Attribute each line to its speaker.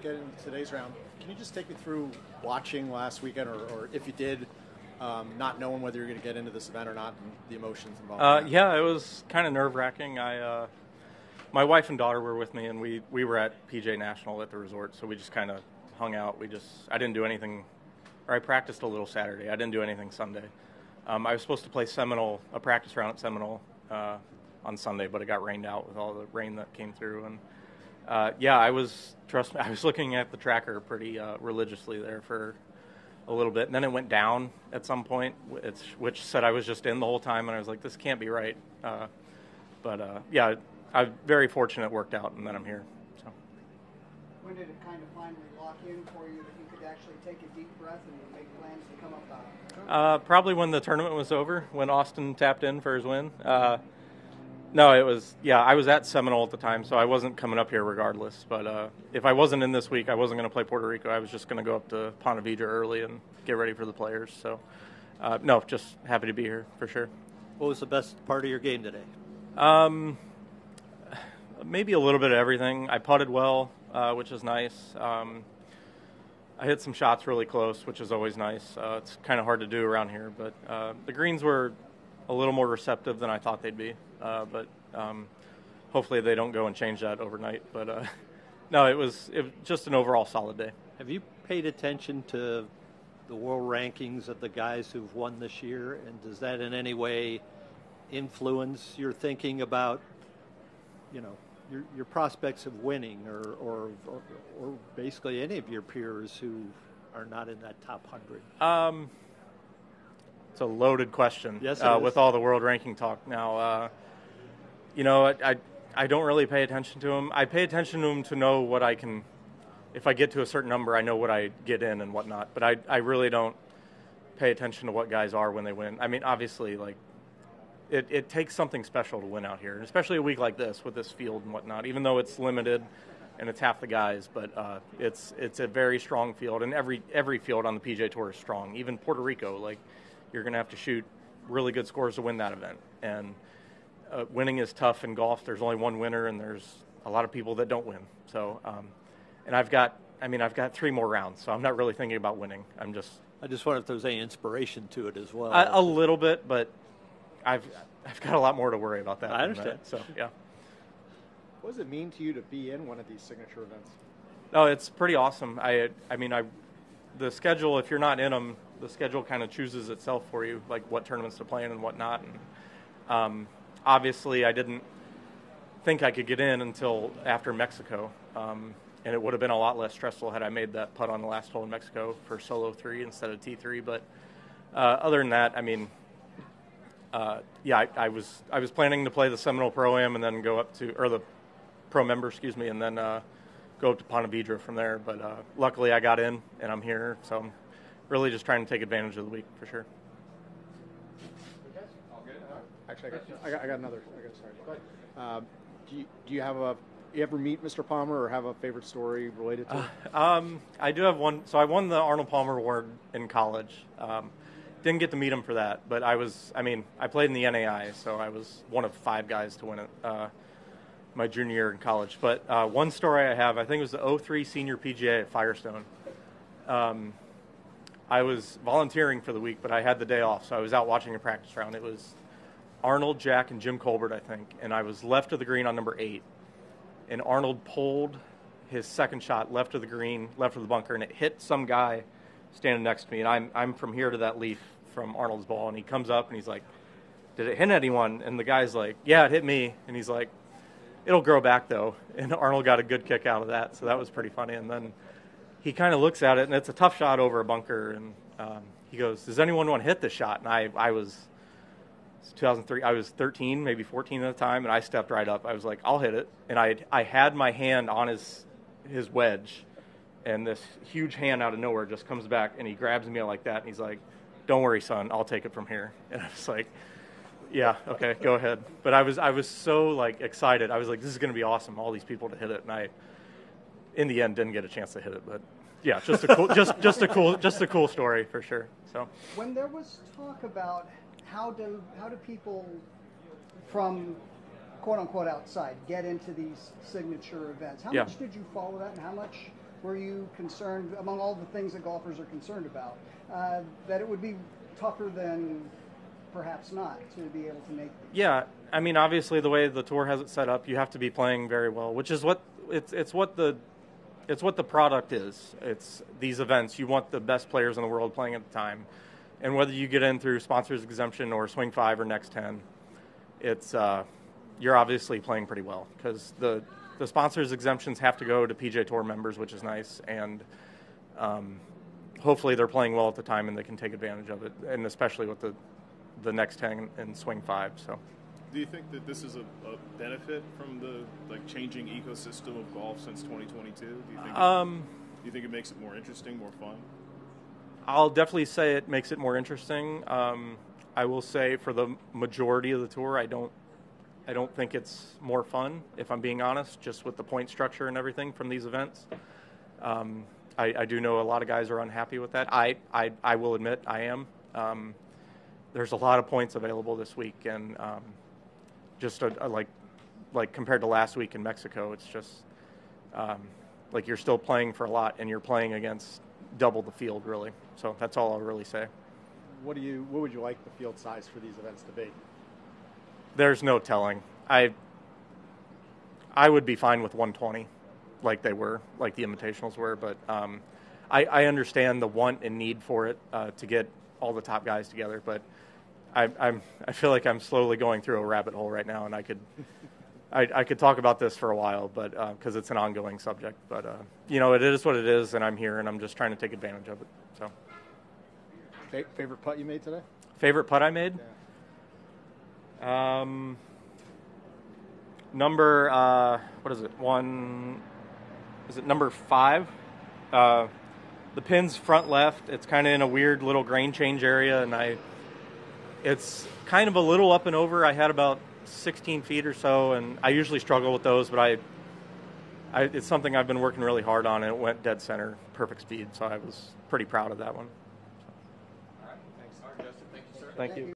Speaker 1: get into today's round, can you just take me through watching last weekend, or if you did, not knowing whether you're going to get into this event or not, and the emotions involved?
Speaker 2: Yeah, it was kind of nerve-wracking. My wife and daughter were with me, and we were at PGA National at the resort, so we just kind of hung out. I didn't do anything, or I practiced a little Saturday. I didn't do anything Sunday. I was supposed to play Seminole, a practice round at Seminole on Sunday, but it got rained out with all the rain that came through. And I was looking at the tracker pretty religiously there for a little bit, and then it went down at some point, which said I was just in the whole time, and I was like, this can't be right. I'm very fortunate it worked out, and then I'm here. So.
Speaker 3: When did it kind of finally lock in for you that you could actually take a deep breath and make plans to come up?
Speaker 2: Probably when the tournament was over, when Austin tapped in for his win. No, it was, I was at Seminole at the time, so I wasn't coming up here regardless. But if I wasn't in this week, I wasn't going to play Puerto Rico. I was just going to go up to Ponte Vedra early and get ready for the players. So, no, just happy to be here for sure.
Speaker 4: What was the best part of your game today?
Speaker 2: Maybe a little bit of everything. I putted well, which is nice. I hit some shots really close, which is always nice. It's kind of hard to do around here, but the greens were a little more receptive than I thought they'd be. But hopefully they don't go and change that overnight. But no, it was just an overall solid day.
Speaker 4: Have you paid attention to the world rankings of the guys who've won this year, and does that in any way influence your thinking about, your prospects of winning, or basically any of your peers who are not in that top 100?
Speaker 2: It's a loaded question.
Speaker 4: Yes, it is.
Speaker 2: With all the world ranking talk now. I don't really pay attention to them. I pay attention to them to know what I can. If I get to a certain number, I know what I get in and whatnot. But I really don't pay attention to what guys are when they win. I mean, obviously, like, it takes something special to win out here, and especially a week like this with this field and whatnot. Even though it's limited and it's half the guys, but it's a very strong field, and every field on the PGA Tour is strong. Even Puerto Rico, like, you're going to have to shoot really good scores to win that event, and winning is tough in golf. There's only one winner, and there's a lot of people that don't win. So, and I've got 3 more rounds, so I'm not really thinking about winning. I
Speaker 4: just wonder if there's any inspiration to it as well.
Speaker 2: A little bit, but I've got a lot more to worry about that.
Speaker 4: I understand.
Speaker 2: So, yeah.
Speaker 1: What does it mean to you to be in one of these signature events?
Speaker 2: No, it's pretty awesome. The schedule, if you're not in them, the schedule kind of chooses itself for you, like what tournaments to play in and whatnot. And obviously, I didn't think I could get in until after Mexico, and it would have been a lot less stressful had I made that putt on the last hole in Mexico for solo 3 instead of T3. But other than that, I was planning to play the Seminole Pro-Am and then go up to, or the Pro Member, and then go up to Ponte Vedra from there. But luckily I got in and I'm here, so I'm really just trying to take advantage of the week for sure.
Speaker 1: Actually, I got another. Sorry. Do you ever meet Mr. Palmer or have a favorite story related to it?
Speaker 2: I do have one. So I won the Arnold Palmer Award in college. Didn't get to meet him for that, but I played in the NAI, so I was one of 5 guys to win it my junior year in college. But one story I have, I think it was the 2003 Senior PGA at Firestone. I was volunteering for the week, but I had the day off, so I was out watching a practice round. It was Arnold, Jack, and Jim Colbert, I think, and I was left of the green on number 8, and Arnold pulled his second shot left of the green, left of the bunker, and it hit some guy standing next to me, and I'm from here to that leaf from Arnold's ball, and he comes up and he's like, "Did it hit anyone?" And the guy's like, "Yeah, it hit me." And he's like, "It'll grow back though." And Arnold got a good kick out of that, so that was pretty funny. And then he kind of looks at it, and it's a tough shot over a bunker, and he goes, "Does anyone want to hit this shot?" And I was 2003, I was 13, maybe 14 at the time, and I stepped right up. I was like, "I'll hit it." And I had my hand on his wedge, and this huge hand out of nowhere just comes back, and he grabs me like that, and he's like, "Don't worry, son, I'll take it from here." And I was like, "Yeah, okay, go ahead." But I was so like excited. I was like, "This is going to be awesome! All these people to hit it." And I, in the end, didn't get a chance to hit it. But yeah, just a cool story for sure. So
Speaker 3: when there was talk about how do people from quote unquote outside get into these signature events, how much did you follow that, and how much were you concerned, among all the things that golfers are concerned about, that it would be tougher than perhaps not to be able to make?
Speaker 2: Yeah, I mean, obviously the way the tour has it set up, you have to be playing very well, which is what it's what the product is. It's these events. You want the best players in the world playing at the time, and whether you get in through sponsors exemption or Swing 5 or Next 10, it's you're obviously playing pretty well because the sponsors exemptions have to go to PGA Tour members, which is nice, and hopefully they're playing well at the time and they can take advantage of it, and especially with the Next 10 and Swing 5. So,
Speaker 5: do you think that this is a benefit from the changing ecosystem of golf since 2022? Do you think it makes it more interesting, more fun?
Speaker 2: I'll definitely say it makes it more interesting. I will say for the majority of the tour, I don't think it's more fun, if I'm being honest, just with the point structure and everything from these events. I do know a lot of guys are unhappy with that. I will admit I am. There's a lot of points available this week, and just like compared to last week in Mexico, it's just like you're still playing for a lot, and you're playing against double the field, really. So that's all I'll really say.
Speaker 1: What would you like the field size for these events to be?
Speaker 2: There's no telling. I would be fine with 120, like they were, like the invitationals were, but I understand the want and need for it to get all the top guys together, but I feel like I'm slowly going through a rabbit hole right now, and I could talk about this for a while, but because it's an ongoing subject. But it is what it is, and I'm here, and I'm just trying to take advantage of it. So,
Speaker 1: favorite putt you made today?
Speaker 2: Favorite putt I made?
Speaker 1: Yeah.
Speaker 2: Number what is it? Is it number 5? The pin's front left. It's kind of in a weird little grain change area, and it's kind of a little up and over. I had about 16 feet or so, and I usually struggle with those, but it's something I've been working really hard on, and it went dead center, perfect speed, so I was pretty proud of that one.
Speaker 6: All right, thanks, Justin. Thank you, sir.
Speaker 2: Thank you.